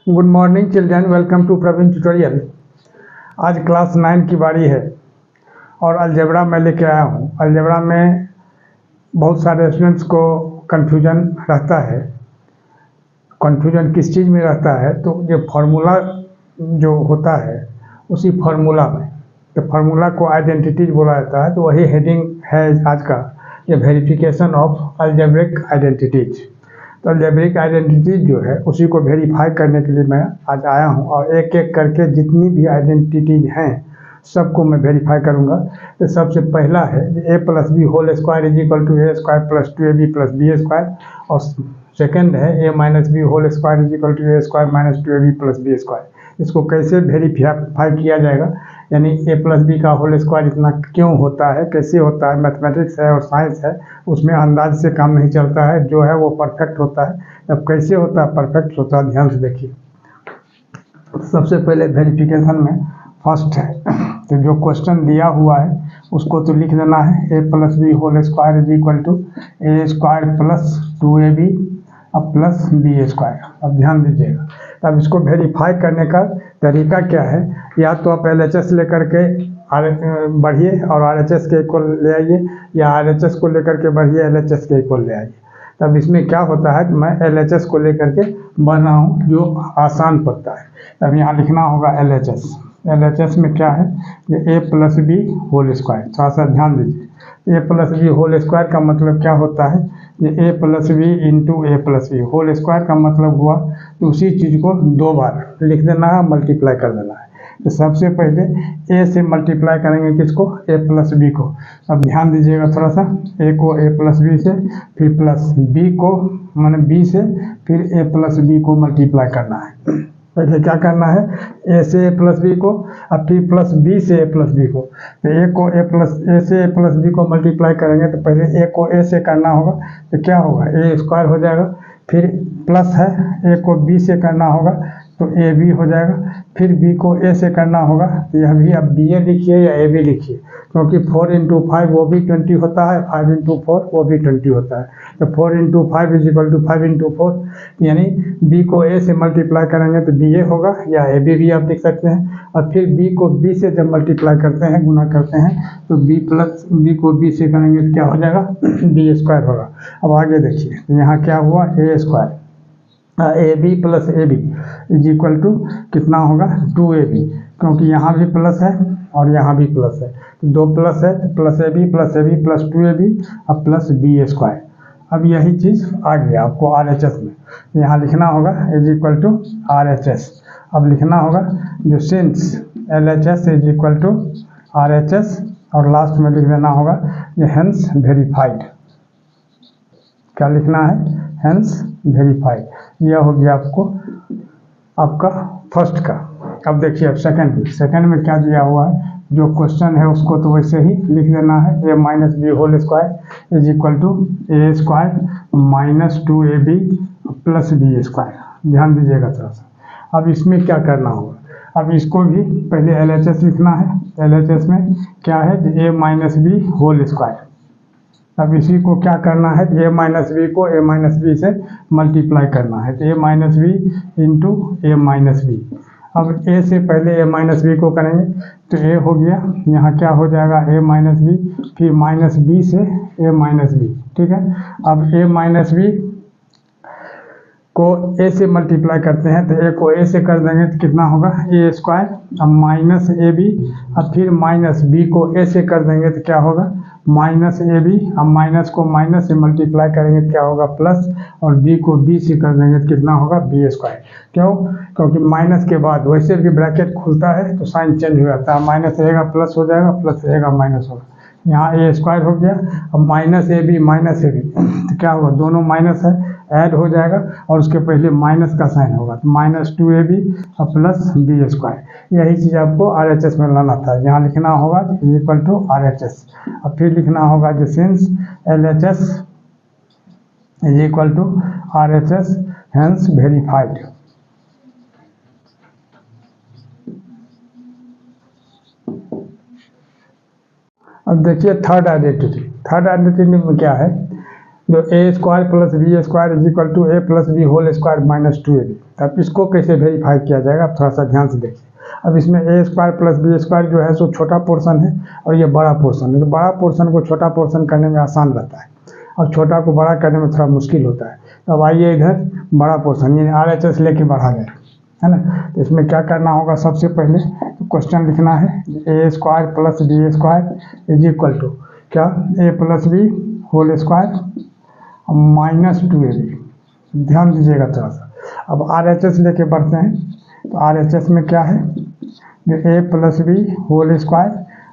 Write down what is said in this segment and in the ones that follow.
Good morning children, welcome to Praveen tutorial. आज class 9 की बारी है और अलजेब्रा मैं लेके आया हूँ। अलजेब्रा में बहुत सारे स्टूडेंट्स को कन्फ्यूजन रहता है। कन्फ्यूजन किस चीज़ में रहता है? तो ये फार्मूला जो होता है उसी फार्मूला में, तो फार्मूला को आइडेंटिटीज बोला जाता है। तो वही हेडिंग है आज का, ये वेरिफिकेशन ऑफ अलजेब्रिक आइडेंटिटीज। तो अलजेब्रिक आइडेंटिटीज जो है उसी को वेरीफाई करने के लिए मैं आज आया हूँ और एक एक करके जितनी भी आइडेंटिटीज हैं सबको मैं वेरीफाई करूँगा। तो सबसे पहला है a plus B whole square is equal to A square plus 2ab plus B square, और सेकेंड है a minus B whole square is equal to A square minus 2ab plus B square. इसको कैसे verify किया जाएगा, यानी a plus B का whole square इतना क्यों होता है, कैसे होता है, मैथमेटिक्स है और साइंस है, उसमें अंदाज से काम नहीं चलता है। जो है वो परफेक्ट होता है। अब कैसे होता है, परफेक्ट होता है, ध्यान से देखिए। सबसे पहले वेरिफिकेशन में फर्स्ट है, तो जो क्वेश्चन दिया हुआ है उसको तो लिख देना है a plus B whole square is equal to A square plus 2ab अब प्लस बी स्क्वायर। अब ध्यान दीजिएगा, अब इसको वेरीफाई करने का तरीका क्या है? या तो आप LHS लेकर के बढ़िए और RHS के इक्वल ले आइए, या RHS को लेकर के बढ़िए LHS के इक्वल ले आइए। तब इसमें क्या होता है, मैं LHS को लेकर के बढ़ रहा हूँ जो आसान पड़ता है। तब यहाँ लिखना होगा LHS। LHS में क्या है, ये a plus B whole square. थोड़ा सा ध्यान दीजिए, a plus B whole square का मतलब क्या होता है, ये a plus B into A plus B whole square का मतलब हुआ कि उसी चीज़ को दो बार लिख देना है, मल्टीप्लाई कर देना है। तो सबसे पहले a से मल्टीप्लाई करेंगे किसको, a प्लस बी को। अब ध्यान दीजिएगा थोड़ा सा, a को a प्लस बी से, फिर प्लस b को माने b से, फिर a प्लस बी को मल्टीप्लाई करना है। पहले क्या करना है, a से a प्लस बी को, अब फिर प्लस b से a प्लस बी को। तो a से a प्लस बी को मल्टीप्लाई करेंगे तो पहले a को a से करना होगा, तो क्या होगा, a स्क्वायर हो जाएगा। फिर प्लस है, a को b से करना होगा तो ए बी हो जाएगा। फिर b को a से करना होगा, तो यह भी अब bA लिखिए या ab लिखिए, क्योंकि 4 इंटू 5 वो भी 20 होता है, 5 इंटू 4 वो भी 20 होता है। तो 4 into 5 is equal to 5 into 4, यानी b को a से मल्टीप्लाई करेंगे तो bA होगा, या ab भी आप लिख सकते हैं। और फिर b को b से जब मल्टीप्लाई करते हैं, गुना करते हैं, तो b को b से करेंगे तो क्या हो जाएगा, b स्क्वायर होगा। अब आगे देखिए, यहाँ क्या हुआ, a square A B plus A B is equal to कितना होगा, 2ab, क्योंकि यहाँ भी प्लस है और यहाँ भी प्लस है, तो दो प्लस है, तो plus A B plus 2ab अब प्लस बी स्क्वायर। अब यही चीज़ आ गया आपको RHS में, यहाँ लिखना होगा इज इक्वल टू RHS। अब लिखना होगा जो since LHS is equal to RHS, और लास्ट में लिख देना होगा ये हेंस वेरीफाइड। क्या लिखना है, हेंस वेरीफाइड। यह हो गया आपका फर्स्ट का। अब देखिए अब सेकंड में क्या दिया हुआ है, जो क्वेश्चन है उसको तो वैसे ही लिख देना है, a minus B whole square is equal to A square minus 2ab plus B square. ध्यान दीजिएगा थोड़ा सा। अब इसमें क्या करना होगा, अब इसको भी पहले LHS लिखना है। LHS में क्या है, a minus B whole square. अब इसी को क्या करना है, a माइनस बी को a माइनस बी से मल्टीप्लाई करना है, तो a minus B into A minus B. अब a से पहले a माइनस बी को करेंगे तो a हो गया, यहाँ क्या हो जाएगा, a माइनस बी, फिर माइनस b से a माइनस बी। ठीक है, अब a माइनस बी को a से मल्टीप्लाई करते हैं, तो a को a से कर देंगे तो कितना होगा, a स्क्वायर, अब माइनस ab, अब फिर माइनस b को a से कर देंगे तो क्या होगा, माइनस ab, अब माइनस को माइनस से मल्टीप्लाई करेंगे तो क्या होगा, प्लस, और b को b से कर देंगे तो कितना होगा, b स्क्वायर। क्यों, क्योंकि माइनस के बाद वैसे भी ब्रैकेट खुलता है तो साइन चेंज हो जाता है, माइनस रहेगा प्लस हो जाएगा, प्लस रहेगा माइनस होगा। यहाँ a स्क्वायर हो गया, अब माइनस ab तो क्या होगा, दोनों माइनस है, ऐड हो जाएगा और उसके पहले माइनस का साइन होगा, तो माइनस 2ab और प्लस बी स्क्वायर। यही चीज़ आपको RHS में लाना था। यहाँ लिखना होगा इक्वल टू RHS, अब फिर लिखना होगा जो since LHS is equal to RHS hence verified. अब देखिए थर्ड आइडेंटिटी में क्या है, जो a square plus B square is equal to a plus B whole square minus 2ab। अब इसको कैसे वेरीफाई किया जाएगा, आप थोड़ा सा ध्यान से देखिए। अब इसमें ए स्क्वायर प्लस बी स्क्वायर जो है सो छोटा पोर्शन है और ये बड़ा पोर्शन है। तो बड़ा पोर्शन को छोटा पोर्शन करने में आसान रहता है और छोटा को बड़ा करने में थोड़ा मुश्किल होता है। तो अब आइए इधर बड़ा पोर्शन यानी RHS लेके बढ़ा गए, है ना। तो इसमें क्या करना होगा, सबसे पहले तो क्वेश्चन लिखना है a square plus B square is equal to क्या, a plus B whole square minus 2ab। ध्यान दीजिएगा थोड़ा सा। अब RHS लेके बढ़ते हैं तो RHS में क्या है, जो ए प्लस बी होल स्क्वायर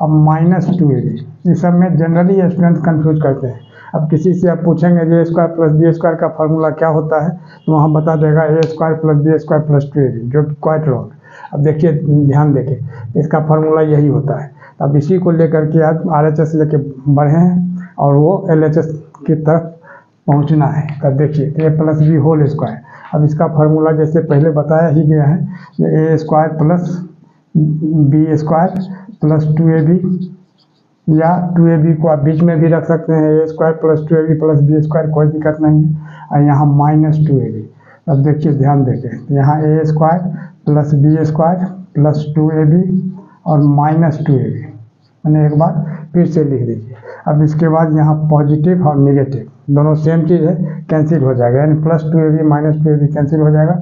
अब माइनस 2ab। इस सब में जनरली स्टूडेंट कंफ्यूज करते हैं। अब किसी से आप पूछेंगे a square plus B square का फार्मूला क्या होता है, तो वहाँ बता देगा a square plus B square plus 2ab, जो कि क्वाइट रॉन्ग। अब देखिए, ध्यान देखें, इसका फार्मूला यही होता है। अब इसी को लेकर के आज RHS लेके बढ़े हैं और वो LHS की तरफ पहुंचना है। तब देखिए a plus B whole square, अब इसका फार्मूला जैसे पहले बताया ही गया है, a square plus B square plus 2ab, या 2ab को आप बीच में भी रख सकते हैं, a square plus 2ab plus B square, कोई दिक्कत नहीं है। और यहाँ माइनस 2ab। अब देखिए, ध्यान देखें, यहाँ a square plus B square plus 2ab और माइनस 2ab। मैंने एक बार फिर से लिख दीजिए। अब इसके बाद यहाँ पॉजिटिव और नेगेटिव दोनों सेम चीज़ है, कैंसिल हो जाएगा, यानी plus 2ab minus 2ab cancel हो जाएगा।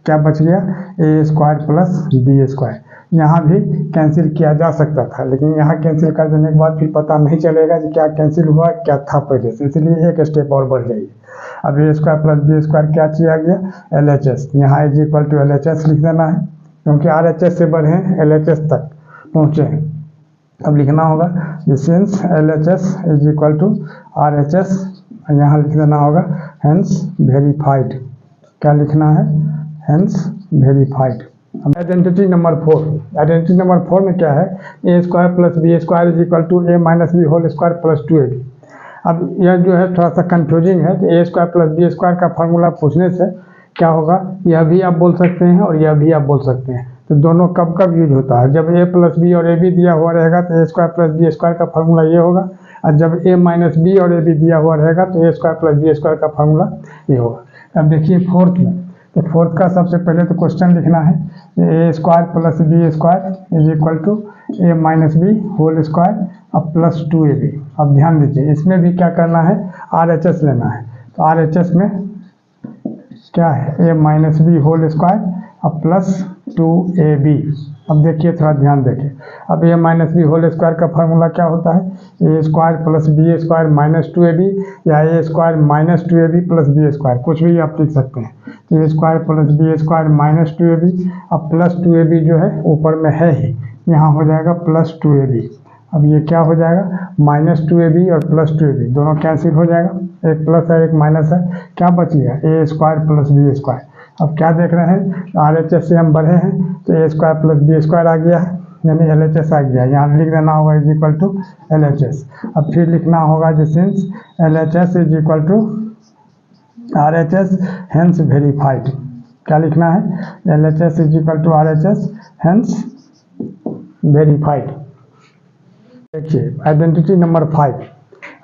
क्या बच गया, ए स्क्वायर प्लस बी स्क्वायर। यहाँ भी कैंसिल किया जा सकता था, लेकिन यहाँ कैंसिल कर देने के बाद फिर पता नहीं चलेगा कि क्या कैंसिल हुआ, क्या था पहले से, इसलिए एक स्टेप और बढ़ जाइए। अब ए स्क्वायर प्लस बी स्क्वायर क्या किया गया, LHS। यहाँ इज इक्वल टू LHS लिख देना है, क्योंकि RHS से बढ़े LHS तक पहुँचे हैं। अब लिखना होगा since LHS is equal to RHS, यहाँ लिख देना होगा हेंस वेरीफाइड। क्या लिखना है, hence verified. Identity number 4, identity number 4 में क्या है, a square plus B square is equal to a minus B whole square plus 2ab। अब यह जो है थोड़ा सा कंफ्यूजिंग है। तो a square plus B square का फार्मूला पूछने से क्या होगा, यह भी आप बोल सकते हैं और यह भी आप बोल सकते हैं। तो दोनों कब कब यूज होता है, जब ए प्लस बी और ए बी दिया हुआ रहेगा तो a square plus B square का फार्मूला ये होगा, और जब ए माइनस बी और ए बी दिया हुआ रहेगा तो a square plus B square का फार्मूला ये होगा। अब देखिए फोर्थ में, तो फोर्थ का सबसे पहले तो क्वेश्चन लिखना है a square plus B square is equal to a minus B whole square अब प्लस 2ab। अब ध्यान दीजिए, इसमें भी क्या करना है, RHS लेना है। तो RHS में क्या है, a minus B whole square अब प्लस 2ab। अब देखिए, थोड़ा ध्यान देखें। अब a minus B whole square का फार्मूला क्या होता है, a square plus B square minus 2ab, या a square minus 2ab plus B square, कुछ भी आप लिख सकते हैं। तो a square plus B square minus 2ab, अब प्लस 2ab जो है ऊपर में है ही, यहाँ हो जाएगा प्लस 2ab। अब ये क्या हो जाएगा, माइनस 2ab और प्लस 2ab दोनों कैंसिल हो जाएगा, एक प्लस है एक माइनस है, क्या बच गया, ए स्क्वायर प्लस बी स्क्वायर। अब क्या देख रहे हैं, RHS से हम बढ़े हैं तो a square plus B square आ गया है, यानी LHS आ गया। यहाँ लिख देना होगा इज इक्वल टू LHS। अब फिर लिखना होगा जो since LHS is equal to RHS hence verified. क्या लिखना है, LHS is equal to RHS hence verified. देखिए आइडेंटिटी नंबर 5।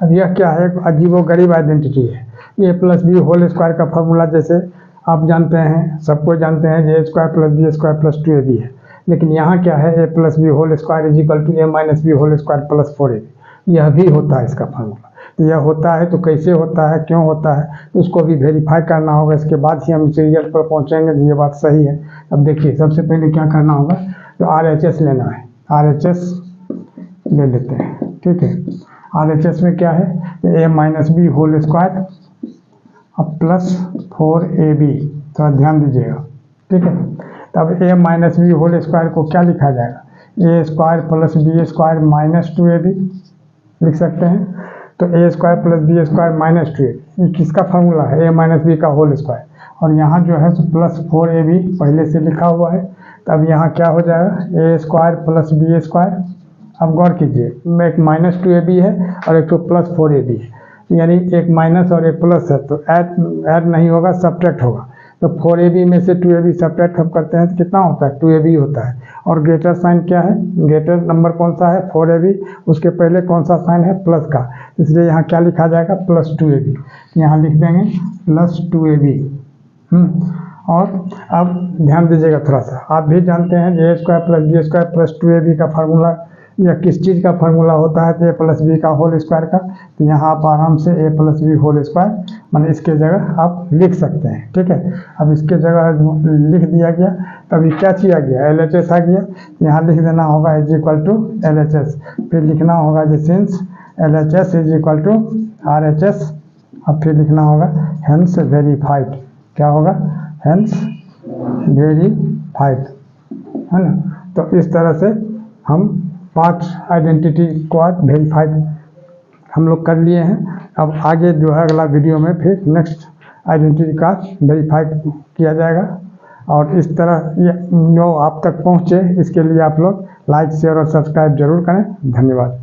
अब यह क्या है, अजीबोगरीब आइडेंटिटी है। A plus B whole square का फार्मूला जैसे आप जानते हैं, सबको जानते हैं, a square plus B square plus 2ab है। लेकिन यहाँ क्या है, a plus B whole square is equal to a minus B whole square plus 4ab। यह भी होता है इसका फार्मूला। तो यह होता है तो कैसे होता है, क्यों होता है, तो उसको भी वेरीफाई करना होगा। इसके बाद ही हम इस रिजल्ट पर पहुँचेंगे तो ये बात सही है। अब देखिए, सबसे पहले क्या करना होगा, तो RHS लेना है। RHS ले लेते हैं, ठीक है। RHS में क्या है, a minus B whole square अब प्लस 4ab। थोड़ा ध्यान दीजिएगा, ठीक है। तब a minus B whole square को क्या लिखा जाएगा, a square plus B square minus 2ab लिख सकते हैं। तो a square plus B square minus 2ab ये किसका फार्मूला है, ए माइनस बी का होल स्क्वायर, और यहाँ जो है प्लस 4ab पहले से लिखा हुआ है। तब यहाँ क्या हो जाएगा, a square plus B square. अब गौर कीजिए, एक माइनस 2ab है और एक तो प्लस 4ab है, यानी एक माइनस और एक प्लस है, तो ऐड नहीं होगा, सब्ट्रैक्ट होगा। तो 4AB में से 2AB सब्ट्रैक्ट हम करते हैं तो कितना होता है, 2AB होता है। और ग्रेटर साइन क्या है, ग्रेटर नंबर कौन सा है, 4AB, उसके पहले कौन सा साइन है, प्लस का, इसलिए यहाँ क्या लिखा जाएगा, +2AB। यहाँ लिख देंगे +2AB। और अब ध्यान दीजिएगा थोड़ा सा, आप भी जानते हैं a² + b² + 2ab का फार्मूला या किस चीज़ का फार्मूला होता है, तो a + b का होल स्क्वायर का। तो यहाँ आप आराम से a + b होल स्क्वायर माने इसके जगह आप लिख सकते हैं, ठीक है। अब इसके जगह लिख दिया गया, तब क्या किया गया, LHS आ गया, यहाँ लिख देना होगा = LHS, फिर लिखना होगा सिंस LHS = RHS, अब फिर लिखना होगा हेंस वेरीफाइड, क्या होगा, हेंस वेरीफाइड, है ना। तो इस तरह से हम 5 आइडेंटिटी को आज वेरीफाइड हम लोग कर लिए हैं। अब आगे जो है अगला वीडियो में फिर नेक्स्ट आइडेंटिटी कार्ड वेरीफाइड किया जाएगा। और इस तरह ये जो आप तक पहुँचे, इसके लिए आप लोग लाइक, शेयर और सब्सक्राइब जरूर करें। धन्यवाद।